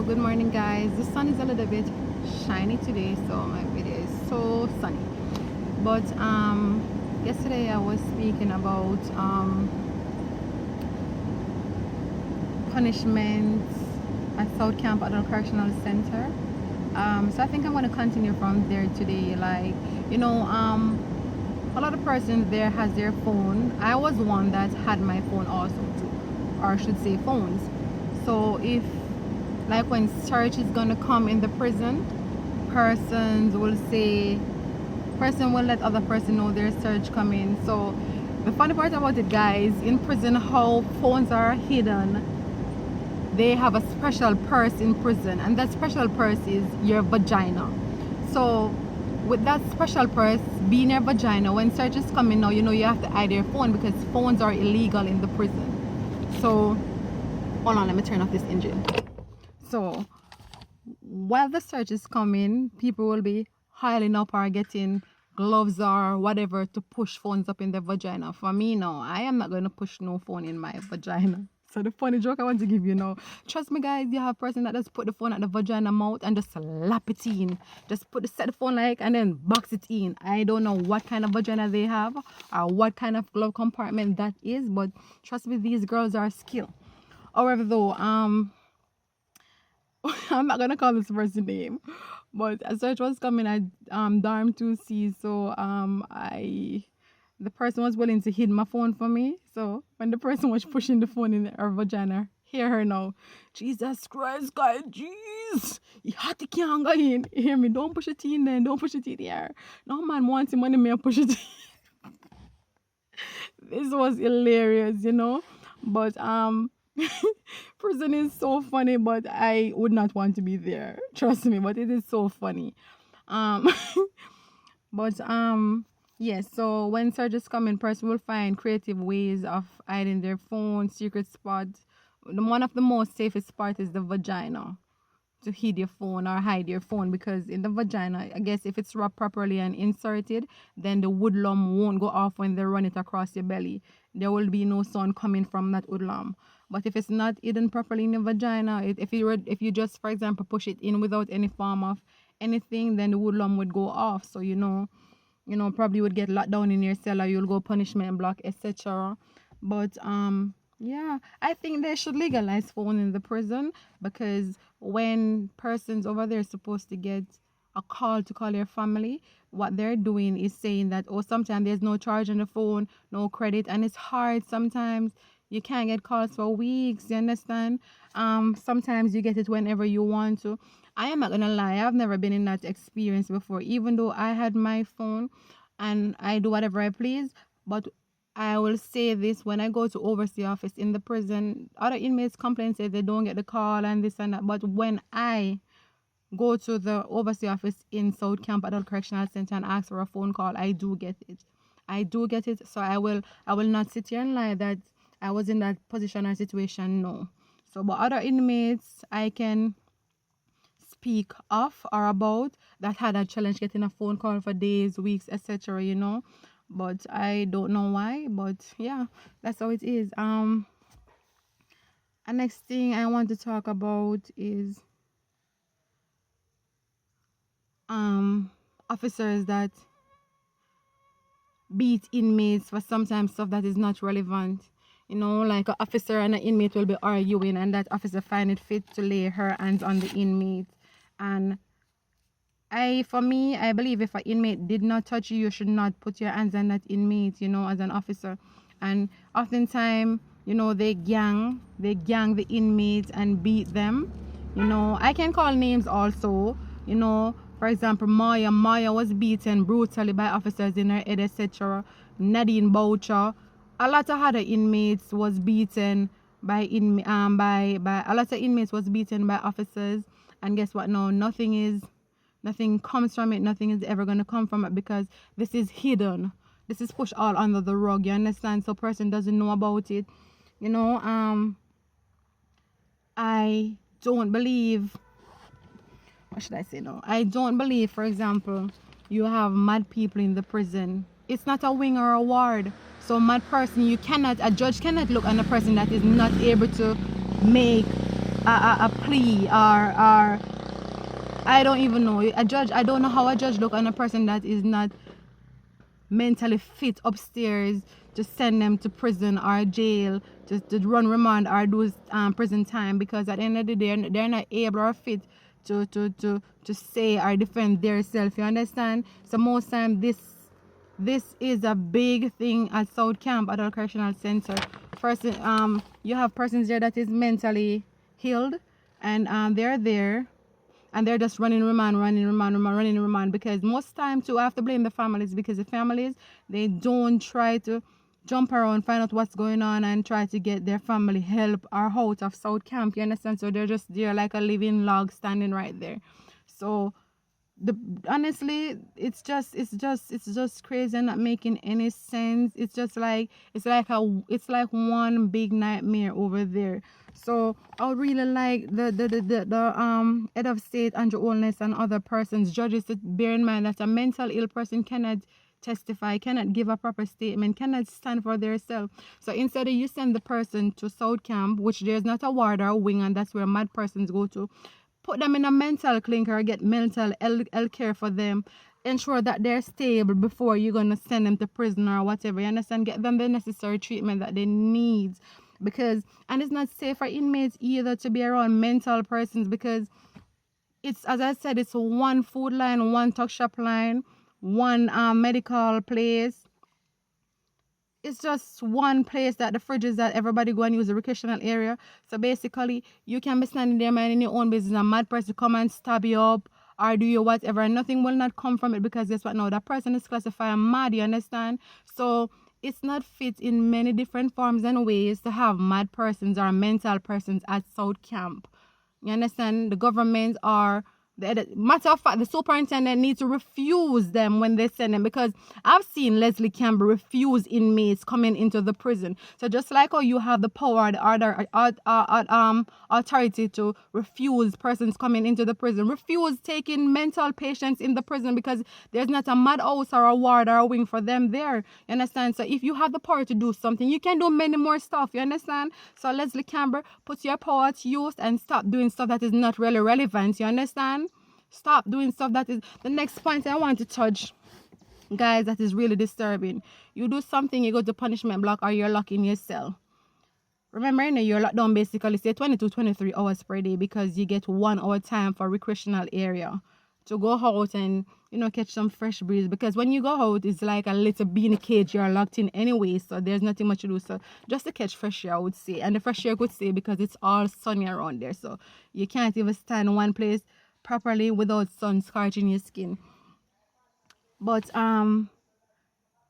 good morning guys. The sun is a little bit shiny today, so my video is so sunny. But yesterday I was speaking about punishments at South Camp Adult Correctional Center. So I think I'm going to continue from there today. Like, you know, a lot of persons there has their phone. I was one that had my phone also too, or I should say phones. So if, like, when search is gonna come in the prison, person will let other person know their search coming. So the funny part about it, guys, in prison, how phones are hidden, they have a special purse in prison, and that special purse is your vagina. So with that special purse being your vagina, when search is coming now, you know you have to hide your phone because phones are illegal in the prison. So hold on, let me turn off this engine. So while the search is coming, people will be hiling up or getting gloves or whatever to push phones up in their vagina. For me, no, I am not going to push no phone in my vagina. So the funny joke I want to give you now, trust me guys, you have a person that just put the phone at the vagina mouth and just slap it in. Just set the phone like and then box it in. I don't know what kind of vagina they have or what kind of glove compartment that is, but trust me, these girls are skilled. However though, I'm not gonna call this person name, but a search was coming at dorm 2C, so the person was willing to hide my phone for me. So when the person was pushing the phone in her vagina, hear her now, Jesus Christ, God, jeez, you had to can't go in. Hear me, don't push it in there, don't push it in there. No man wants him money, me push it in. This was hilarious, you know, but prison is so funny, but I would not want to be there, trust me, but it is so funny. But yes, so when searches come in, person will find creative ways of hiding their phone, secret spots. One of the most safest spot is the vagina, to hide your phone or hide your phone, because in the vagina, I guess if it's wrapped properly and inserted, then the hoodlum won't go off when they run it across your belly. There will be no sound coming from that hoodlum. But if it's not hidden properly in the vagina, if you just, for example, push it in without any form of anything, then the hoodlum would go off. So you know, probably would get locked down in your cell, or you'll go punishment block, etc. But yeah, I think they should legalize phone in the prison, because when persons over there are supposed to get a call to call their family, what they're doing is saying that, oh, sometimes there's no charge on the phone, no credit, and it's hard sometimes. You can't get calls for weeks, you understand? Sometimes you get it whenever you want to. I am not gonna lie, I've never been in that experience before, even though I had my phone and I do whatever I please. But I will say this, when I go to overseas office in the prison, other inmates complain, say they don't get the call and this and that. But when I go to the overseas office in South Camp Adult Correctional Center and ask for a phone call, I do get it. So I will not sit here and lie that I was in that position or situation, no. So but other inmates I can speak of or about that had a challenge getting a phone call for days, weeks, etc., you know. But I don't know why, but yeah, that's how it is. A next thing I want to talk about is officers that beat inmates for sometimes stuff that is not relevant. You know, like an officer and an inmate will be arguing, and that officer find it fit to lay her hands on the inmate. And for me, I believe if an inmate did not touch you, you should not put your hands on that inmate, you know, as an officer. And oftentimes, you know, they gang the inmates and beat them. You know, I can call names also, you know. For example, Maya was beaten brutally by officers in her head, etc. Nadine Boucher. A lot of other inmates was beaten by a lot of inmates was beaten by officers. And guess what? No, nothing comes from it. Nothing is ever going to come from it, because this is hidden. This is pushed all under the rug. You understand? So person doesn't know about it. You know, I don't believe. What should I say now? I don't believe, for example, you have mad people in the prison. It's not a wing or a ward. So mad person, a judge cannot look on a person that is not able to make a plea, or I don't even know. I don't know how a judge look on a person that is not mentally fit upstairs to send them to prison or jail, to run remand or do prison time, because at the end of the day they're not able or fit to say or defend themselves. You understand? So most time this is a big thing at South Camp Adult Correctional Center. First, you have persons there that is mentally healed, and they're there and they're just running remand, because most time too I have to blame the families, because the families, they don't try to jump around, find out what's going on and try to get their family help or out of South Camp. You understand? So they're just there like a living log standing right there. So honestly, it's just crazy and not making any sense. It's like one big nightmare over there. So I would really like the head of state, Andrew Holness, and other persons, judges, to bear in mind that a mental ill person cannot testify, cannot give a proper statement, cannot stand for themselves. So instead of you send the person to South Camp, which there's not a ward or a wing, and that's where mad persons go to, put them in a mental clinic or get mental health care for them. Ensure that they're stable before you're going to send them to prison or whatever. You understand? Get them the necessary treatment that they need. And it's not safe for inmates either to be around mental persons, because it's, as I said, it's one food line, one tuck shop line, one medical place. It's just one place that the fridges that everybody go and use, the recreational area. So basically, you can be standing there minding your own business, a mad person come and stab you up or do you whatever, and nothing will not come from it, because guess what now? That person is classified mad, you understand? So it's not fit in many different forms and ways to have mad persons or mental persons at South Camp. You understand? The government or matter of fact, the superintendent needs to refuse them when they send them, because I've seen Leslie Campbell refuse inmates coming into the prison. So just like how you have the power, the authority to refuse persons coming into the prison, refuse taking mental patients in the prison, because there's not a mad house or a ward or a wing for them there. You understand? So if you have the power to do something, you can do many more stuff. You understand? So Leslie Campbell, put your power to use and stop doing stuff that is not really relevant. You understand? Stop doing stuff that is... The next point I want to touch, guys, that is really disturbing. You do something, you go to punishment block, or you're locked in your cell. Remember, you're locked down basically, say 22, 23 hours per day, because you get 1 hour time for recreational area to go out and, catch some fresh breeze. Because when you go out, it's like a little beanie cage. You're locked in anyway, so there's nothing much to do. So just to catch fresh air, I would say. And the fresh air I could say, because it's all sunny around there. So you can't even stand in one place properly without sun scorching your skin. But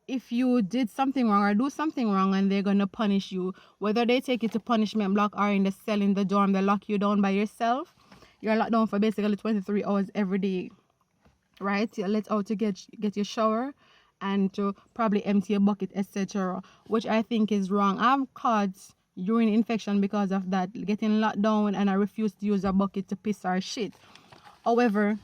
if you did something wrong or do something wrong and they're going to punish you, whether they take you to punishment block or in the cell in the dorm, they lock you down by yourself. You're locked down for basically 23 hours every day, right? You're let out to get your shower and to probably empty your bucket, etc., which I think is wrong. I've caught urine infection because of that, getting locked down, and I refuse to use a bucket to piss or shit. However,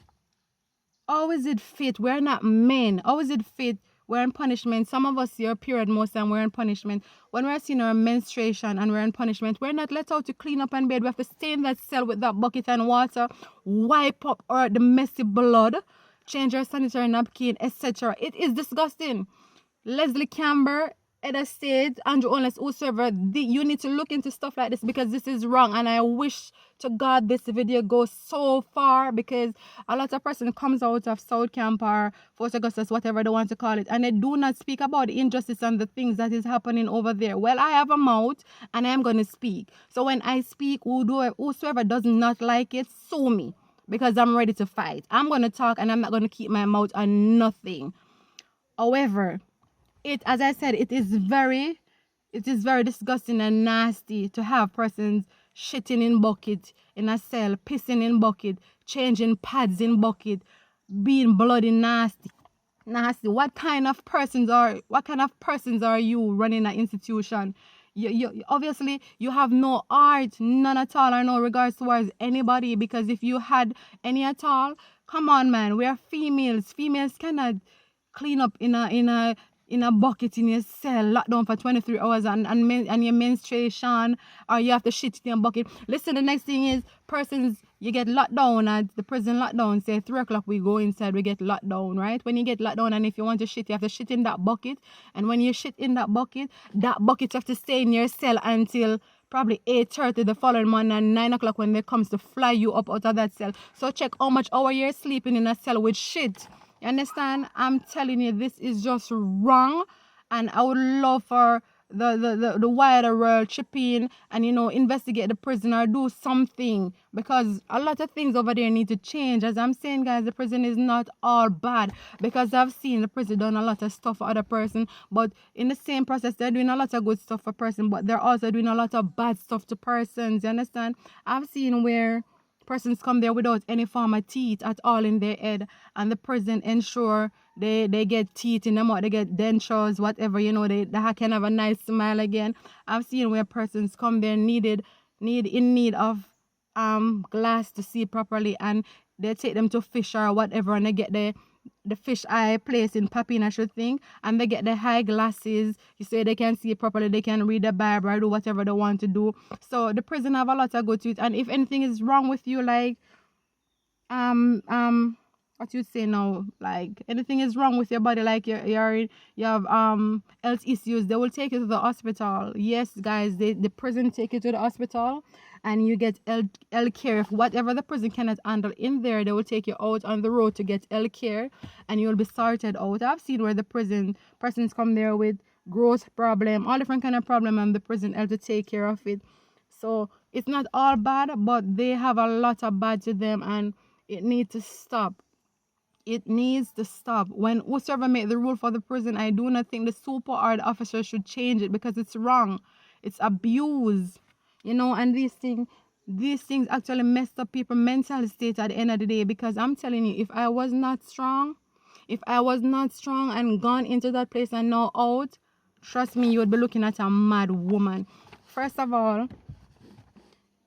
how is it fit? We're not men. How is it fit? We're in punishment. Some of us here, period, most time we're in punishment. When we're seeing our menstruation and we're in punishment, we're not let out to clean up in bed. We have to stay in that cell with that bucket and water, wipe up the messy blood, change our sanitary napkin, etc. It is disgusting. Leslie Campbell, head of state, Andrew Holness, whosoever, you need to look into stuff like this, because this is wrong. And I wish to God this video goes so far, because a lot of person comes out of South Camp or Fort Augustus, whatever they want to call it, and they do not speak about the injustice and the things that is happening over there. Well, I have a mouth and I am going to speak. So when I speak, whosoever does not like it, sue me, because I'm ready to fight. I'm going to talk and I'm not going to keep my mouth on nothing. However, as I said, it is very disgusting and nasty to have persons shitting in bucket in a cell, pissing in bucket, changing pads in bucket, being bloody nasty. What kind of persons are you running an institution? You obviously you have no art, none at all, or no regards towards anybody, because if you had any at all, come on, man, we are females. Females cannot clean up in a in a bucket in your cell, locked down for 23 hours and your menstruation, or you have to shit in a bucket. Listen, the next thing is persons, you get locked down at the prison lockdown, say 3 o'clock we go inside, we get locked down, right? When you get locked down and if you want to shit, you have to shit in that bucket. And when you shit in that bucket you have to stay in your cell until probably 8:30 the following morning and 9 o'clock when they comes to fly you up out of that cell. So check how much hour you're sleeping in a cell with shit. You understand? I'm telling you, this is just wrong. And I would love for the wider world chip in and, you know, investigate the prison or do something, because a lot of things over there need to change. As I'm saying, guys, the prison is not all bad, because I've seen the prison done a lot of stuff for other person, but in the same process they're doing a lot of good stuff for person, but they're also doing a lot of bad stuff to persons. You understand? I've seen where persons come there without any form of teeth at all in their head, and the prison ensure they get teeth in them, or they get dentures, whatever, you know, they can have a nice smile again. I've seen where persons come there in need of glass to see properly, and they take them to fish or whatever, and they get the fish eye place in Papine, I should think, and they get the high glasses, you say they can see properly, they can read the Bible or do whatever they want to do. So the prison have a lot of good to it. And if anything is wrong with you, like what you say now, like anything is wrong with your body, like you have health issues, they will take you to the hospital. Yes, guys, the prison take you to the hospital and you get health care. If whatever the prison cannot handle in there, they will take you out on the road to get health care, and you'll be sorted out. I've seen where the persons come there with growth problem, all different kind of problem, and the prison help to take care of it. So it's not all bad, but they have a lot of bad to them, and it needs to stop. It needs to stop. When whosoever made the rule for the prison, I do not think the super hard officers should change it, because it's wrong. It's abuse, you know, and these things actually messed up people's mental state at the end of the day. Because I'm telling you, if I was not strong and gone into that place and now out, trust me, you would be looking at a mad woman. First of all,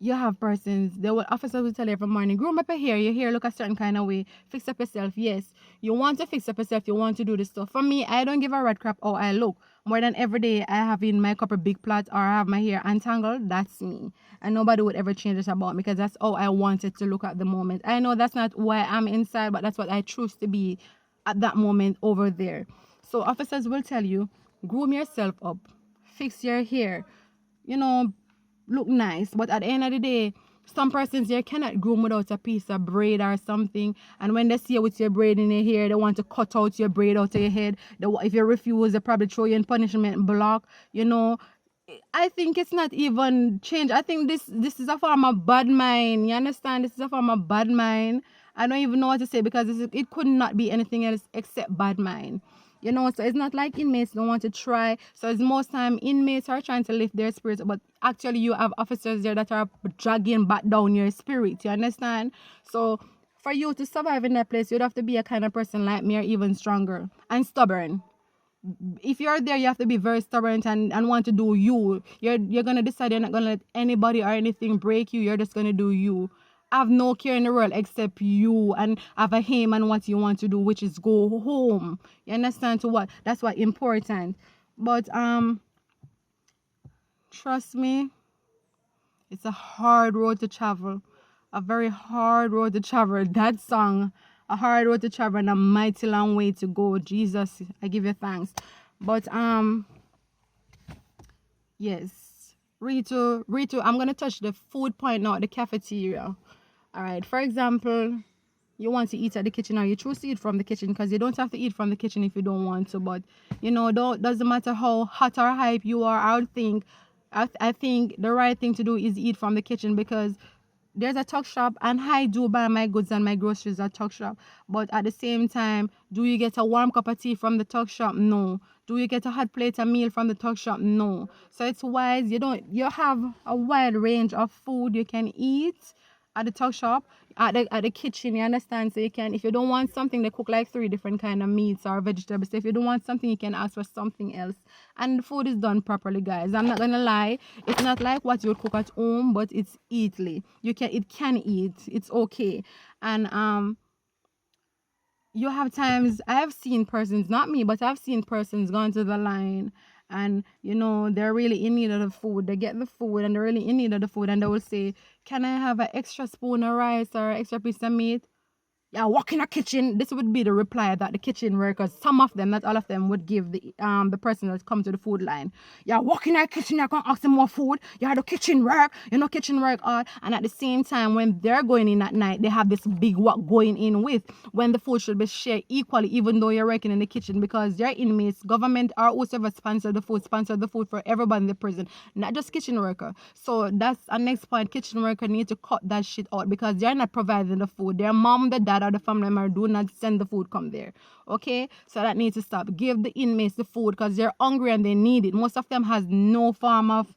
you have persons, officers will tell you every morning, groom up your hair look a certain kind of way, fix up yourself. Yes, you want to fix up yourself, you want to do this stuff. For me, I don't give a red crap how I look. More than every day I have in my cup a big plait or I have my hair untangled, that's me. And nobody would ever change this about me, because that's how I want it to look at the moment. I know that's not why I'm inside, but that's what I choose to be at that moment over there. So officers will tell you, groom yourself up, fix your hair, you know, look nice. But at the end of the day, some persons here cannot groom without a piece of braid or something, and when they see you with your braid in your hair, they want to cut out your braid out of your head. If you refuse, they probably throw you in punishment block. You know, I think it's not even change. I think this is a form of bad mind. You understand? This is a form of bad mind. I don't even know what to say, because it could not be anything else except bad mind. You know, so it's not like inmates don't want to try. So it's most time inmates are trying to lift their spirits, but actually you have officers there that are dragging back down your spirit. You understand? So for you to survive in that place, you'd have to be a kind of person like me, or even stronger and stubborn. If you're there, you have to be very stubborn and want to do you. You're gonna decide you're not gonna let anybody or anything break you. You're just gonna do you. Have no care in the world except you, and have a aim and what you want to do, which is go home. You understand? To what? That's what important. But trust me, it's a hard road to travel. A very hard road to travel. That song, a hard road to travel and a mighty long way to go. Jesus, I give you thanks. But yes, Ritu, I'm gonna touch the food point now, the cafeteria. All right, for example, you want to eat at the kitchen, or you choose to eat from the kitchen, because you don't have to eat from the kitchen if you don't want to. But you know, doesn't matter how hot or hype you are. I think the right thing to do is eat from the kitchen, because there's a tuck shop, and I do buy my goods and my groceries at tuck shop. But at the same time, do you get a warm cup of tea from the tuck shop? No. Do you get a hot plate of meal from the tuck shop? No. So it's wise. You have a wide range of food you can eat at the tuck shop, at the kitchen. You understand? So you can, if you don't want something, they cook like 3 different kind of meats or vegetables. So if you don't want something, you can ask for something else, and the food is done properly, guys. I'm not gonna lie, it's not like what you would cook at home, but it's eatly. It can eat, it's okay. And you have times I have seen persons, not me, but I've seen persons gone to the line and they're really in need of the food. They get the food and they're really in need of the food and they will say, "Can I have an extra spoon of rice or extra piece of meat?" Yeah, walk in the kitchen. This would be the reply that the kitchen workers, some of them, not all of them, would give the person that come to the food line. Yeah, walk in the kitchen, you're gonna ask them more food. Yeah, the kitchen work, kitchen work hard. And at the same time, when they're going in at night, they have this big what going in with when the food should be shared equally, even though you're working in the kitchen, because they're inmates, government or whoever sponsor the food for everybody in the prison, not just kitchen worker. So that's our next point. Kitchen worker need to cut that shit out because they're not providing the food. Their mom, the dad, or the family member do not send the food come there. Okay, so that needs to stop. Give the inmates the food because they're hungry and they need it. Most of them has no form of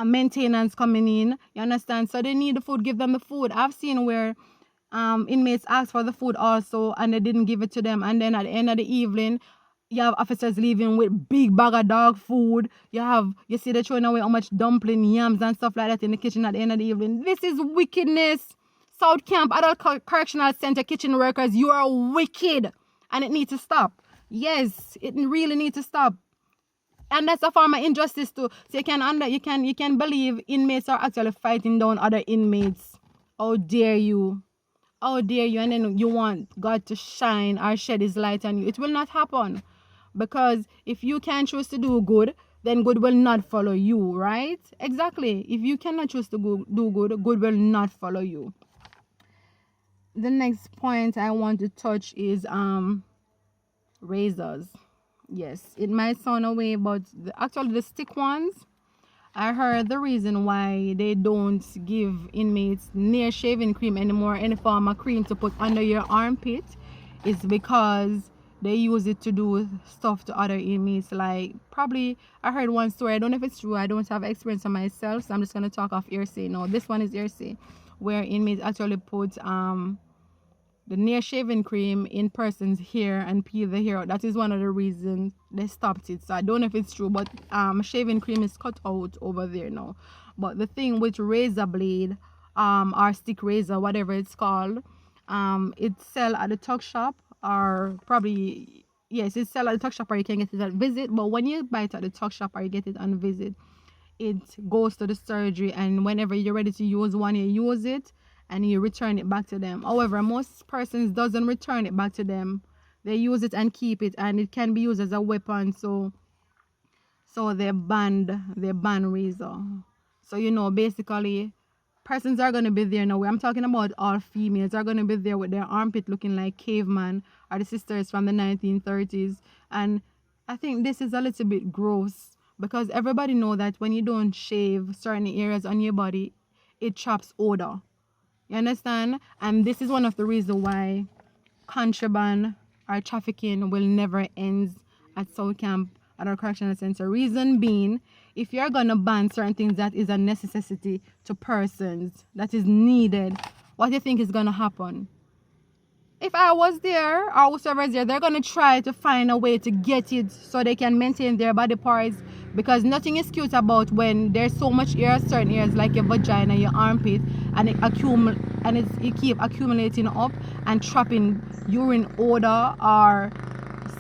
maintenance coming in. You understand? So they need the food. Give them the food. I've seen where inmates ask for the food also and they didn't give it to them, and then at the end of the evening you have officers leaving with big bag of dog food. You see they throwing away how much dumpling, yams and stuff like that in the kitchen at the end of the evening. This is wickedness. South Camp Adult Correctional Center kitchen workers, you are wicked and it needs to stop. Yes, it really needs to stop. And that's a form of injustice too. So you can believe inmates are actually fighting down other inmates. How dare you? How dare you? And then you want God to shine or shed his light on you. It will not happen. Because if you can't choose to do good, then good will not follow you, right? Exactly. If you cannot choose to do good, good will not follow you. The next point I want to touch is razors. Yes, it might sound away, but actually the stick ones, I heard the reason why they don't give inmates near shaving cream anymore, any form of cream to put under your armpit, is because they use it to do stuff to other inmates. Like, probably, I heard one story, I don't know if it's true, I don't have experience on myself, so I'm just going to talk off hearsay. No, this one is hearsay, where inmates actually put the near shaving cream in person's hair and peel the hair out. That is one of the reasons they stopped it. So I don't know if it's true, but shaving cream is cut out over there now. But the thing with razor blade, or stick razor, whatever it's called, it's sell at the tuck shop, or probably, yes, it's sell at the tuck shop, or you can get it at visit. But when you buy it at the tuck shop or you get it on visit, it goes to the surgery, and whenever you're ready to use one, you use it and you return it back to them. However, most persons doesn't return it back to them. They use it and keep it, and it can be used as a weapon. So they banned razor. So basically, persons are gonna be there now. I'm talking about all females are gonna be there with their armpit looking like caveman, or the sisters from the 1930s. And I think this is a little bit gross, because everybody know that when you don't shave certain areas on your body, it traps odor. You understand? And this is one of the reasons why contraband or trafficking will never end at South Camp at our correctional center. Reason being, if you're gonna ban certain things that is a necessity to persons, that is needed, what do you think is gonna happen? If I was there, or whoever is there, they're gonna try to find a way to get it so they can maintain their body parts, because nothing is cute about when there's so much air, certain areas like your vagina, your armpit, and it keep accumulating up and trapping urine odor or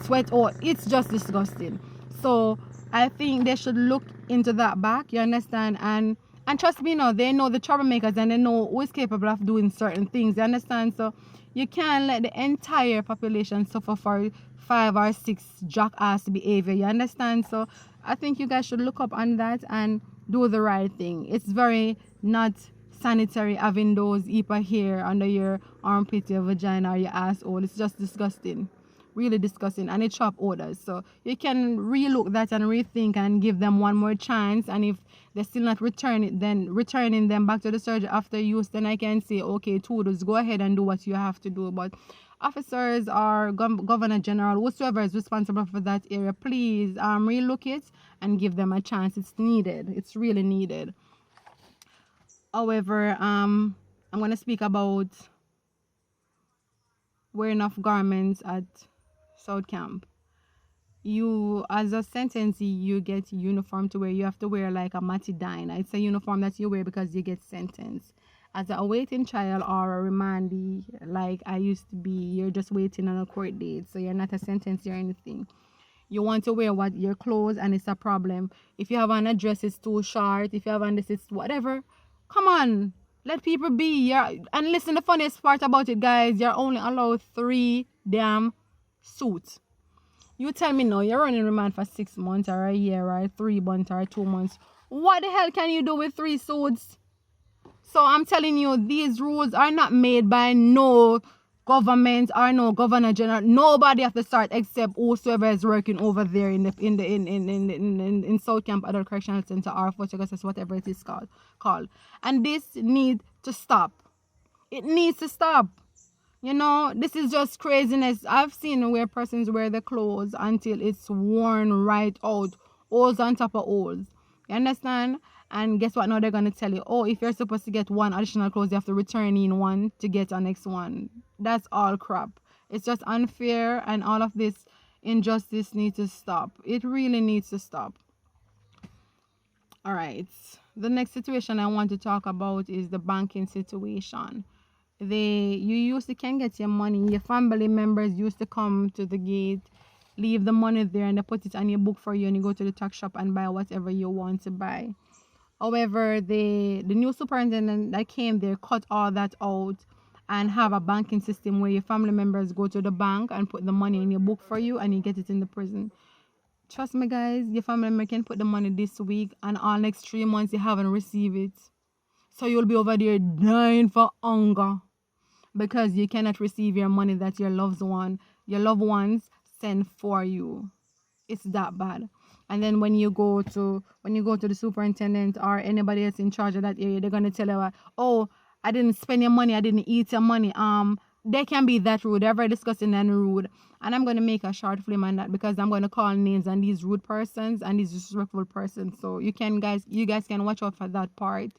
sweat odor. It's just disgusting. So I think they should look into that back. You understand? And trust me, they know the troublemakers and they know who is capable of doing certain things. You understand? So you can't let the entire population suffer for 5 or 6 jackass behavior. You understand? So I think you guys should look up on that and do the right thing. It's very not sanitary having those heap of hair under your armpit, your vagina, or your asshole. It's just disgusting. Really disgusting, and it trap odors. So you can relook that and rethink and give them one more chance. And if they're still not returning them back to the surgery after use, then I can say, okay, toodles, go ahead and do what you have to do. But officers or governor general, whoever is responsible for that area, please relook it and give them a chance. It's needed. It's really needed. However, I'm going to speak about wearing of garments at South Camp. You, as a sentence, you get uniform to wear. You have to wear like a matidine. It's a uniform that you wear because you get sentenced. as a awaiting trial or a remandee, like I used to be, you're just waiting on a court date, so you're not a sentence or anything. You want to wear what your clothes, and it's a problem. If you have an address, it's too short. If you have an this, it's whatever. Come on, let people be. And listen, the funniest part about it, guys, you're only allowed 3 damn suits. You tell me no, you're running remand for 6 months or a year or 3 months or 2 months. What the hell can you do with 3 suits? So I'm telling you, these rules are not made by no government or no governor general. Nobody at the start except whosoever is working over there in South Camp Adult Correctional Center or Fort Augustus, whatever it is called. And this needs to stop. It needs to stop. You know, this is just craziness. I've seen where persons wear the clothes until it's worn right out, holes on top of holes. You understand? And guess what? Now they're going to tell you, oh, if you're supposed to get one additional clothes, you have to return in one to get a next one. That's all crap. It's just unfair, and all of this injustice needs to stop. It really needs to stop. All right. The next situation I want to talk about is the banking situation. You can get your money. Your family members used to come to the gate, leave the money there, and they put it on your book for you, and you go to the tax shop and buy whatever you want to buy. However, the new superintendent that came there cut all that out and have a banking system where your family members go to the bank and put the money in your book for you, and you get it in the prison. Trust me, guys, your family member can put the money this week, and all next 3 months you haven't received it. So you'll be over there dying for hunger because you cannot receive your money that your loved ones send for you. It's that bad. And then when you go to the superintendent or anybody else in charge of that area, they're gonna tell you, oh, I didn't spend your money, I didn't eat your money. They can be that rude. They're very disgusting and rude. And I'm gonna make a short film on that because I'm gonna call names on these rude persons and these disrespectful persons. So you guys can watch out for that part.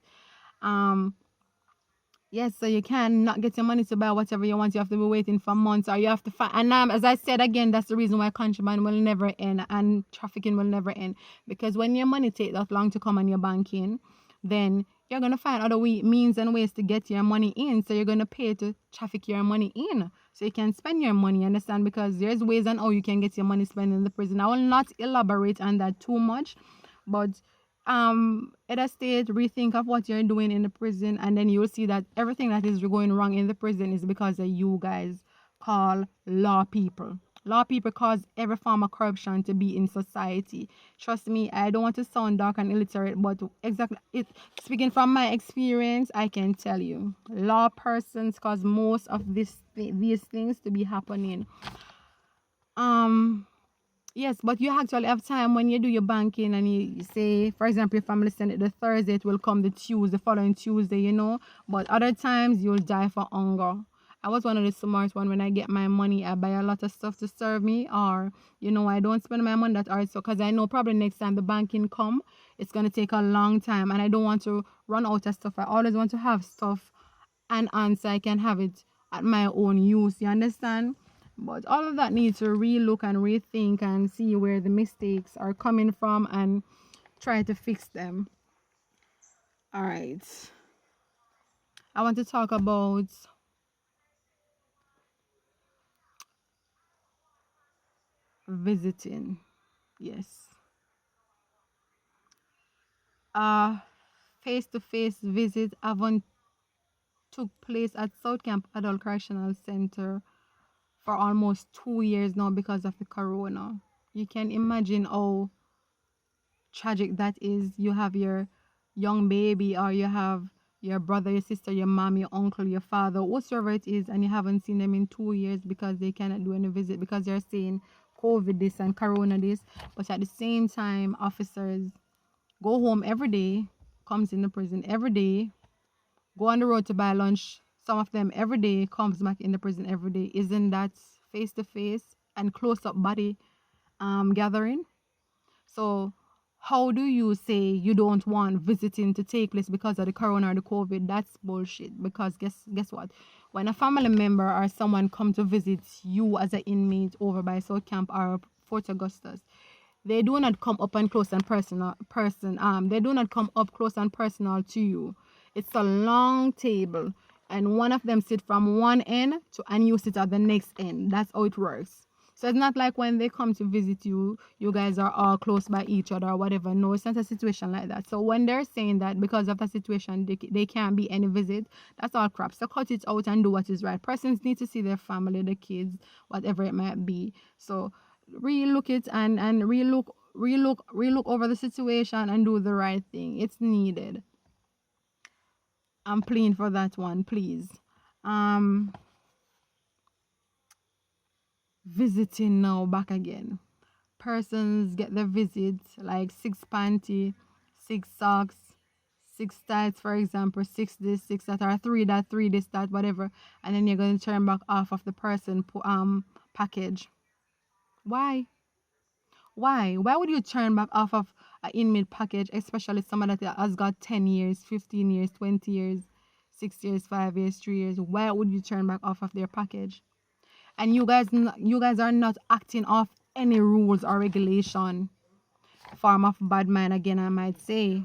Yes, so you can not get your money to buy whatever you want. You have to be waiting for months, or you have to find. And as I said again, that's the reason why contraband will never end and trafficking will never end. Because when your money takes that long to come on your banking, then you're gonna find other means and ways to get your money in. So you're gonna pay to traffic your money in, so you can spend your money. Understand? Because there's ways and how you can get your money spent in the prison. I will not elaborate on that too much, but at a stage, rethink of what you're doing in the prison, and then you'll see that everything that is going wrong in the prison is because of you guys call law people. Law people cause every form of corruption to be in society. Trust me, I don't want to sound dark and illiterate, but speaking from my experience, I can tell you, law persons cause most of these things to be happening. Yes, but you actually have time when you do your banking and you say, for example, your family send it the Thursday, it will come the following Tuesday, you know. But other times you'll die for hunger. I was one of the smart ones. When I get my money, I buy a lot of stuff to serve me, or, you know, I don't spend my money that hard. So, because I know probably next time the banking come, it's going to take a long time, and I don't want to run out of stuff. I always want to have stuff and answer. I can have it at my own use, you understand? But all of that needs to relook and rethink and see where the mistakes are coming from and try to fix them. All right. I want to talk about visiting. Yes. Face-to-face visit haven't took place at South Camp Adult Correctional Center for almost 2 years now because of the corona. You can imagine how tragic that is. You have your young baby, or you have your brother, your sister, your mom, your uncle, your father, whatsoever it is, and you haven't seen them in 2 years because they cannot do any visit because they're saying COVID this and corona this. But at the same time, officers go home every day, comes in the prison every day, go on the road to buy lunch. Some of them every day comes back in the prison every day. Isn't that face-to-face and close-up body gathering? So how do you say you don't want visiting to take place because of the corona or the COVID? That's bullshit. Because guess what? When a family member or someone come to visit you as an inmate over by South Camp or Fort Augustus, they do not come up and close and personal. They do not come up close and personal to you. It's a long table, and one of them sit from one end and you sit at the next end. That's how it works. So it's not like when they come to visit you, you guys are all close by each other or whatever. No, it's not a situation like that. So when they're saying that because of the situation, they can't be any visit, that's all crap. So cut it out and do what is right. Persons need to see their family, the kids, whatever it might be. So relook it and relook over the situation and do the right thing. It's needed. I'm pleading for that one, please. Visiting now back again. Persons get the visit like 6 panty, 6 socks, 6 tights, for example, 6 this, 6 that, or 3 that, 3 this, that, whatever, and then you're going to turn back off of the person package. Why? Why would you turn back off of an inmate package, especially someone that has got 10 years, 15 years, 20 years, 6 years, 5 years, 3 years? Why would you turn back off of their package? And you guys are not acting off any rules or regulation. Form of bad mind again, I might say.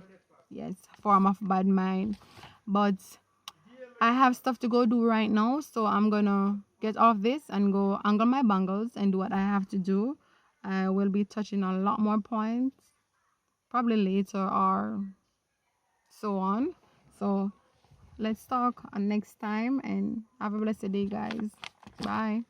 Yes, form of bad mind. But I have stuff to go do right now, so I'm gonna get off this and go angle my bangles and do what I have to do. I will be touching on a lot more points probably later or so on. So let's talk next time, and have a blessed day, guys. Bye.